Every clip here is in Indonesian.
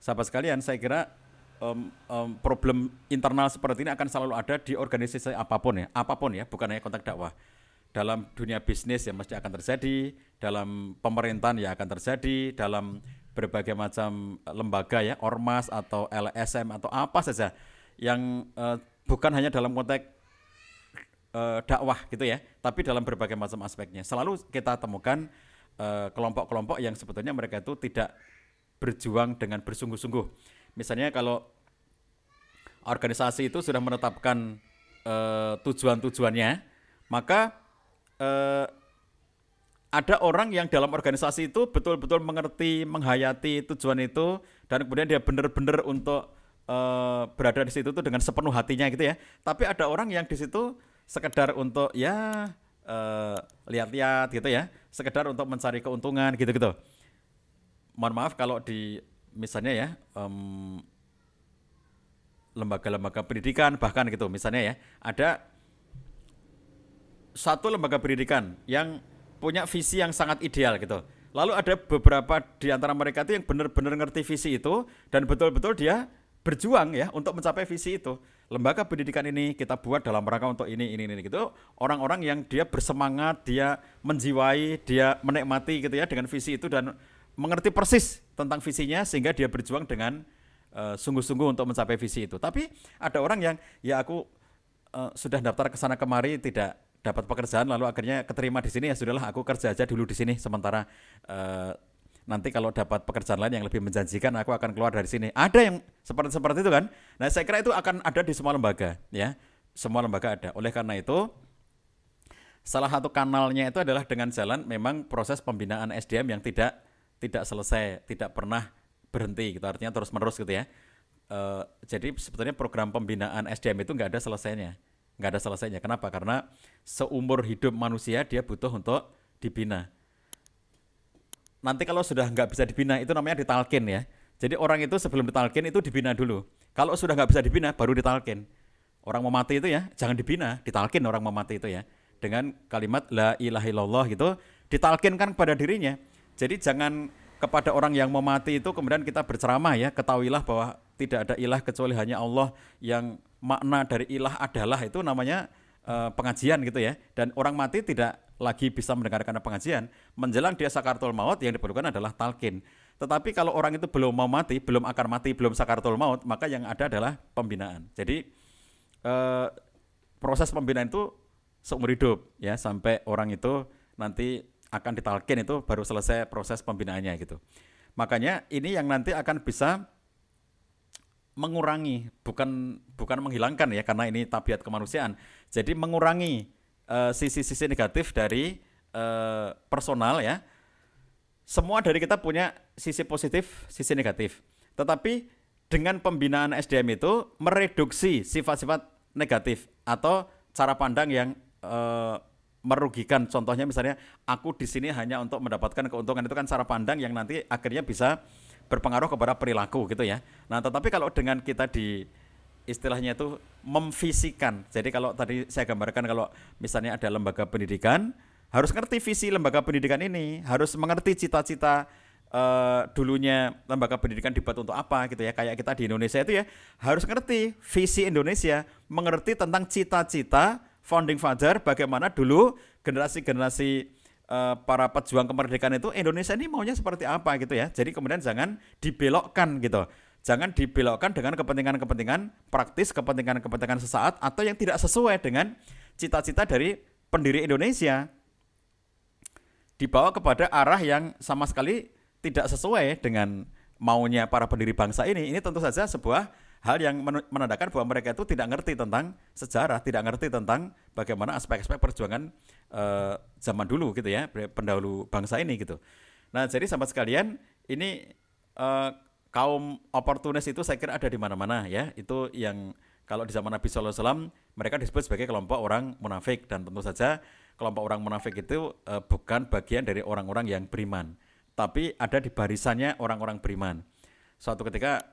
sahabat sekalian, saya kira problem internal seperti ini akan selalu ada di organisasi apapun ya, bukan hanya konteks dakwah. Dalam dunia bisnis ya mesti akan terjadi, dalam pemerintahan ya akan terjadi, dalam berbagai macam lembaga ya, ormas atau LSM atau apa saja yang bukan hanya dalam konteks dakwah gitu ya, tapi dalam berbagai macam aspeknya. Selalu kita temukan kelompok-kelompok yang sebetulnya mereka itu tidak berjuang dengan bersungguh-sungguh. Misalnya kalau organisasi itu sudah menetapkan tujuan-tujuannya, maka eh, ada orang yang dalam organisasi itu betul-betul mengerti, menghayati tujuan itu, dan kemudian dia benar-benar untuk berada di situ tuh dengan sepenuh hatinya gitu ya. Tapi ada orang yang di situ sekedar untuk ya lihat-lihat gitu ya, sekedar untuk mencari keuntungan gitu-gitu. Mohon maaf kalau di misalnya ya lembaga-lembaga pendidikan bahkan gitu misalnya ya, ada satu lembaga pendidikan yang punya visi yang sangat ideal gitu. Lalu ada beberapa di antara mereka itu yang benar-benar ngerti visi itu dan betul-betul dia berjuang ya untuk mencapai visi itu. Lembaga pendidikan ini kita buat dalam rangka untuk ini gitu. Orang-orang yang dia bersemangat, dia menjiwai, dia menikmati gitu ya dengan visi itu dan mengerti persis tentang visinya sehingga dia berjuang dengan sungguh-sungguh untuk mencapai visi itu. Tapi ada orang yang ya aku sudah daftar ke sana kemari tidak dapat pekerjaan lalu akhirnya keterima di sini ya sudahlah aku kerja aja dulu di sini sementara nanti kalau dapat pekerjaan lain yang lebih menjanjikan aku akan keluar dari sini. Ada yang seperti itu kan. Nah, saya kira itu akan ada di semua lembaga ya. Semua lembaga ada. Oleh karena itu salah satu kanalnya itu adalah dengan jalan memang proses pembinaan SDM yang tidak selesai, tidak pernah berhenti gitu. Artinya terus-menerus gitu ya. Jadi sebetulnya program pembinaan SDM itu nggak ada selesainya. Nggak ada selesainya. Kenapa? Karena seumur hidup manusia dia butuh untuk dibina. Nanti kalau sudah nggak bisa dibina itu namanya ditalkin ya. Jadi orang itu sebelum ditalkin itu dibina dulu. Kalau sudah nggak bisa dibina baru ditalkin. Orang mau mati itu ya jangan dibina, ditalkin orang mau mati itu ya. Dengan kalimat la ilaha illallah gitu ditalkinkan kepada dirinya. Jadi jangan kepada orang yang mau mati itu kemudian kita berceramah ya, ketahuilah bahwa tidak ada ilah kecuali hanya Allah, yang makna dari ilah adalah itu namanya pengajian gitu ya. Dan orang mati tidak lagi bisa mendengarkan pengajian, menjelang dia sakaratul maut yang diperlukan adalah talqin. Tetapi kalau orang itu belum mau mati, belum akan mati, belum sakaratul maut, maka yang ada adalah pembinaan. Jadi eh, proses pembinaan itu seumur hidup ya, sampai orang itu nanti akan ditalkin itu baru selesai proses pembinaannya gitu. Makanya ini yang nanti akan bisa mengurangi, bukan menghilangkan ya, karena ini tabiat kemanusiaan. Jadi mengurangi sisi-sisi negatif dari personal ya. Semua dari kita punya sisi positif, sisi negatif. Tetapi dengan pembinaan SDM itu mereduksi sifat-sifat negatif atau cara pandang yang merugikan. Contohnya misalnya aku di sini hanya untuk mendapatkan keuntungan, itu kan cara pandang yang nanti akhirnya bisa berpengaruh kepada perilaku gitu ya. Nah, tetapi kalau dengan kita di istilahnya itu memvisikan. Jadi kalau tadi saya gambarkan kalau misalnya ada lembaga pendidikan, harus ngerti visi lembaga pendidikan ini, harus mengerti cita-cita dulunya lembaga pendidikan dibuat untuk apa gitu ya. Kayak kita di Indonesia itu ya, harus ngerti visi Indonesia, mengerti tentang cita-cita founding father, bagaimana dulu generasi-generasi para pejuang kemerdekaan itu Indonesia ini maunya seperti apa gitu ya. Jadi kemudian jangan dibelokkan gitu. Jangan dibelokkan dengan kepentingan-kepentingan praktis, kepentingan-kepentingan sesaat atau yang tidak sesuai dengan cita-cita dari pendiri Indonesia. Dibawa kepada arah yang sama sekali tidak sesuai dengan maunya para pendiri bangsa ini. Ini tentu saja sebuah hal yang menandakan bahwa mereka itu tidak ngerti tentang sejarah, tidak ngerti tentang bagaimana aspek-aspek perjuangan zaman dulu gitu ya, pendahulu bangsa ini gitu. Nah, jadi sahabat sekalian, ini kaum oportunis itu saya kira ada di mana-mana ya. Itu yang kalau di zaman Nabi Sallallahu Alaihi Wasallam mereka disebut sebagai kelompok orang munafik, dan tentu saja kelompok orang munafik itu bukan bagian dari orang-orang yang beriman, tapi ada di barisannya orang-orang beriman. Suatu ketika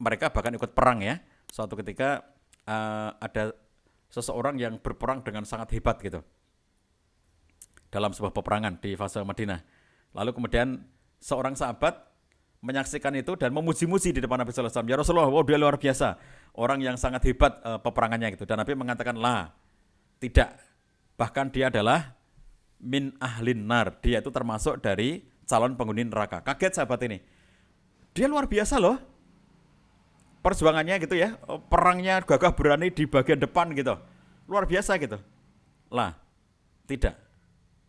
mereka bahkan ikut perang ya. Suatu ketika ada seseorang yang berperang dengan sangat hebat gitu dalam sebuah peperangan di fase Madinah. Lalu kemudian seorang sahabat menyaksikan itu dan memuji-muji di depan Nabi sallallahu alaihi wasallam. Ya Rasulullah, wow, dia luar biasa. Orang yang sangat hebat peperangannya gitu. Dan Nabi mengatakan, "La, tidak. Bahkan dia adalah min ahlin nar." Dia itu termasuk dari calon penghuni neraka. Kaget sahabat ini. Dia luar biasa loh. Perjuangannya gitu ya. Perangnya gagah berani di bagian depan gitu. Luar biasa gitu. Lah, tidak.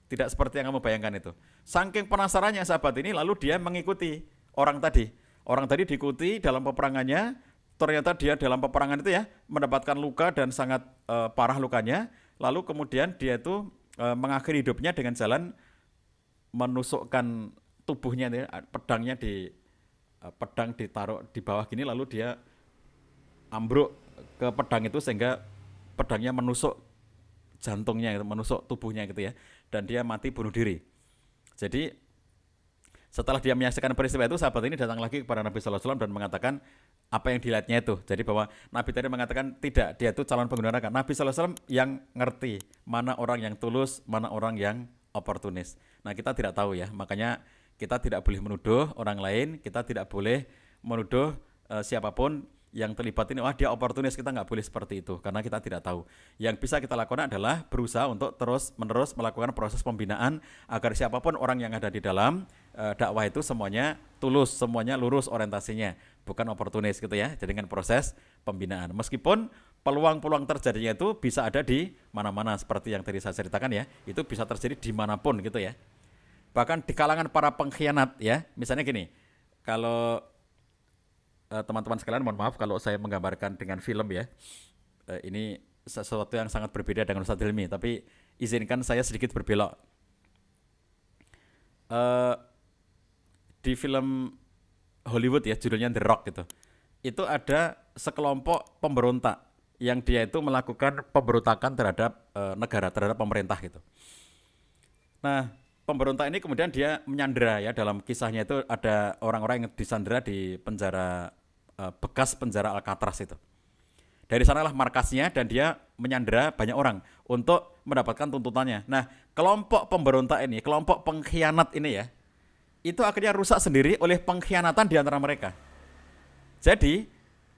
Tidak seperti yang kamu bayangkan itu. Saking penasarannya sahabat ini, lalu dia mengikuti orang tadi. Orang tadi diikuti dalam peperangannya, ternyata dia dalam peperangan itu ya mendapatkan luka dan sangat parah lukanya. Lalu kemudian dia itu mengakhiri hidupnya dengan jalan menusukkan tubuhnya, pedangnya pedang ditaruh di bawah gini, lalu dia ambruk ke pedang itu sehingga pedangnya menusuk jantungnya, menusuk tubuhnya gitu ya, dan dia mati bunuh diri. Jadi setelah dia menyaksikan peristiwa itu, sahabat ini datang lagi kepada Nabi sallallahu alaihi wasallam dan mengatakan apa yang dilihatnya itu. Jadi bahwa Nabi tadi mengatakan tidak, dia itu calon pengguna neraka. Nabi sallallahu alaihi wasallam yang ngerti mana orang yang tulus, mana orang yang oportunis. Nah, kita tidak tahu ya, makanya kita tidak boleh menuduh orang lain, kita tidak boleh menuduh siapapun yang terlibat ini, wah dia oportunis, kita nggak boleh seperti itu, karena kita tidak tahu. Yang bisa kita lakukan adalah berusaha untuk terus-menerus melakukan proses pembinaan, agar siapapun orang yang ada di dalam dakwah itu semuanya tulus, semuanya lurus orientasinya, bukan oportunis gitu ya. Jadi dengan proses pembinaan, meskipun peluang-peluang terjadinya itu bisa ada di mana-mana, seperti yang tadi saya ceritakan ya, itu bisa terjadi dimanapun gitu ya. Bahkan di kalangan para pengkhianat ya, misalnya gini, kalau teman-teman sekalian, mohon maaf kalau saya menggambarkan dengan film ya, ini sesuatu yang sangat berbeda dengan Ustadz Hilmi, tapi izinkan saya sedikit berbelok. Di film Hollywood ya, judulnya The Rock gitu, itu ada sekelompok pemberontak yang dia itu melakukan pemberontakan terhadap negara, terhadap pemerintah gitu. Nah, pemberontak ini kemudian dia menyandera ya, dalam kisahnya itu ada orang-orang yang disandera di penjara bekas penjara Alcatraz itu. Dari sanalah markasnya, dan dia menyandera banyak orang untuk mendapatkan tuntutannya. Nah, kelompok pemberontak ini, kelompok pengkhianat ini ya, itu akhirnya rusak sendiri oleh pengkhianatan di antara mereka. Jadi,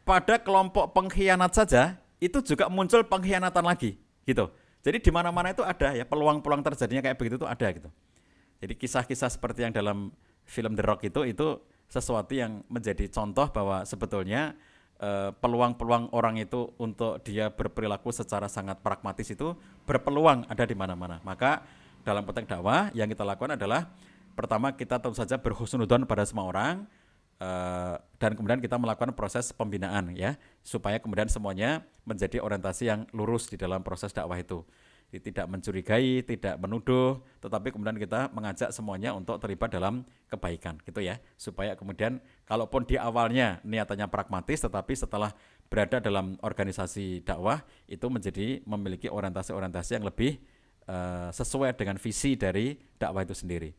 pada kelompok pengkhianat saja itu juga muncul pengkhianatan lagi, gitu. Jadi di mana-mana itu ada ya, peluang-peluang terjadinya kayak begitu tuh ada gitu. Jadi kisah-kisah seperti yang dalam film The Rock itu sesuatu yang menjadi contoh bahwa sebetulnya peluang-peluang orang itu untuk dia berperilaku secara sangat pragmatis itu berpeluang ada di mana-mana. Maka dalam konteks dakwah yang kita lakukan adalah, pertama kita tentu saja berhusnudzon pada semua orang, dan kemudian kita melakukan proses pembinaan ya, supaya kemudian semuanya menjadi orientasi yang lurus di dalam proses dakwah itu. Tidak mencurigai, tidak menuduh, tetapi kemudian kita mengajak semuanya untuk terlibat dalam kebaikan gitu ya, supaya kemudian kalaupun di awalnya niatannya pragmatis, tetapi setelah berada dalam organisasi dakwah itu menjadi memiliki orientasi-orientasi yang lebih sesuai dengan visi dari dakwah itu sendiri.